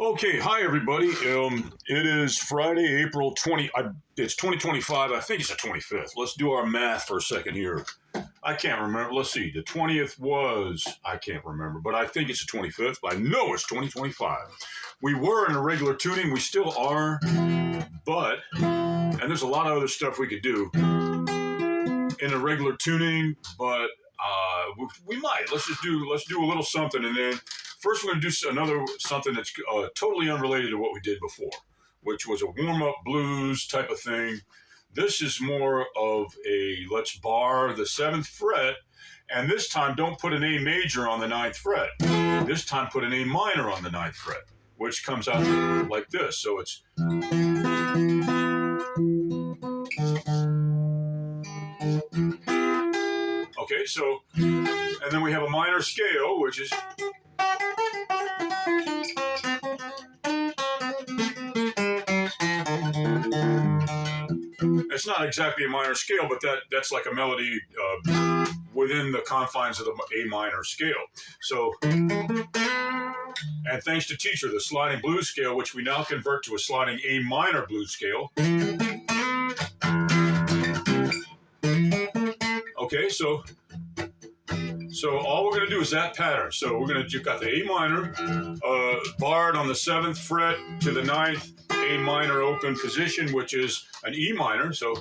Okay, hi everybody. It is Friday, April 20. It's 2025. I think it's the 25th. Let's do our math for a second here. I can't remember. Let's see. The 20th was, I can't remember, but I think it's the 25th. But I know it's 2025. We were in a regular tuning. We still are, but, and there's a lot of other stuff we could do in a regular tuning, but we might. Let's do a little something, and then first we're going to do another something that's totally unrelated to what we did before, which was a warm-up blues type of thing. This is more of a let's bar the 7th fret, and this time don't put an A major on the 9th fret. This time put an A minor on the 9th fret, which comes out like this. So it's okay, so, and then we have a minor scale, which is, it's not exactly a minor scale, but that's like a melody within the confines of the A minor scale. So, and thanks to teacher, the sliding blues scale, which we now convert to a sliding A minor blues scale. Okay, so all we're going to do is that pattern. So you've got the A minor, barred on the 7th fret to the 9th, A minor open position, which is an E minor. So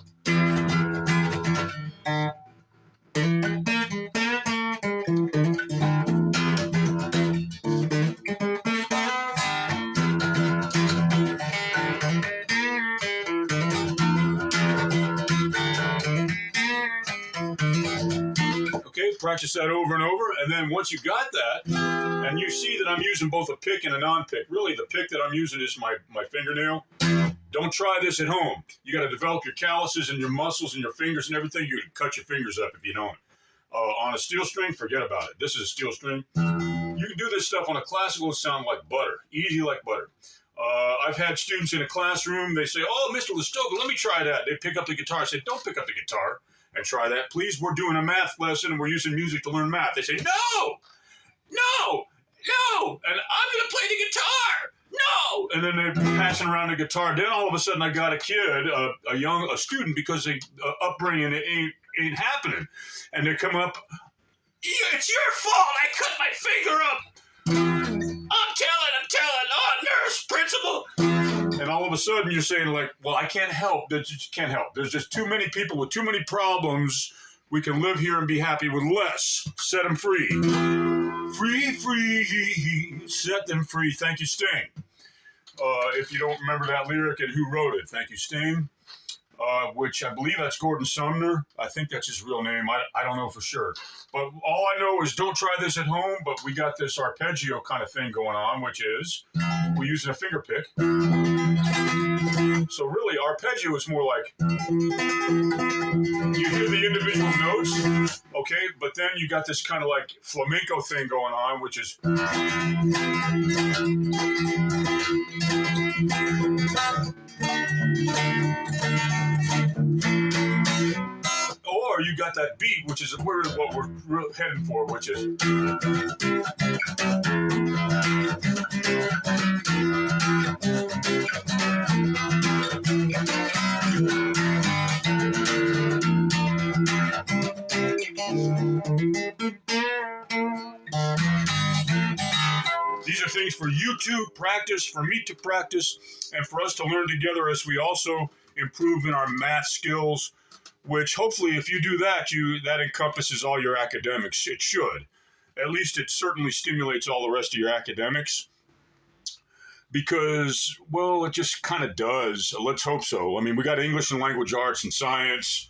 practice that over and over, and then once you got that, and you see that I'm using both a pick and a non-pick. Really, the pick that I'm using is my fingernail. Don't try this at home. You got to develop your calluses and your muscles and your fingers and everything. You can cut your fingers up if you don't. On a steel string, forget about it. This is a steel string. You can do this stuff on a classical sound like butter, easy like butter. I've had students in a classroom, they say, "Oh, Mr. Listokin, let me try that." They pick up the guitar. I say, "Don't pick up the guitar and try that. Please, we're doing a math lesson and we're using music to learn math." They say, "No, and I'm going to play the guitar. No." And then they're passing around the guitar. Then all of a sudden I got a kid, a student, because they upbringing ain't happening. And they come up, "It's your fault. I cut my finger up. I'm telling. Oh, nurse, principal." And all of a sudden you're saying like, "Well, I can't help. Can't help. There's just too many people with too many problems. We can live here and be happy with less. Set them free. Free, set them free." Thank you, Sting. If you don't remember that lyric and who wrote it, thank you, Sting. Which I believe that's Gordon Sumner. I think that's his real name. I don't know for sure. But all I know is don't try this at home, but we got this arpeggio kind of thing going on, which is we're using a finger pick. So really, arpeggio is more like you hear the individual notes, okay, but then you got this kind of like flamenco thing going on, which is or you got that beat, which is what we're heading for, which is these are things for you to practice, for me to practice, and for us to learn together as we also improve in our math skills, which hopefully if you do that, that encompasses all your academics. It should. At least it certainly stimulates all the rest of your academics because, well, it just kind of does. Let's hope so. I mean, we got English and language arts and science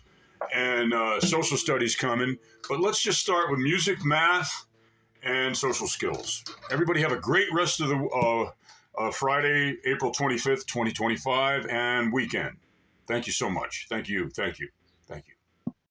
and social studies coming, but let's just start with music, math, and social skills. Everybody have a great rest of the Friday, April 25th, 2025, and weekend. Thank you so much. Thank you.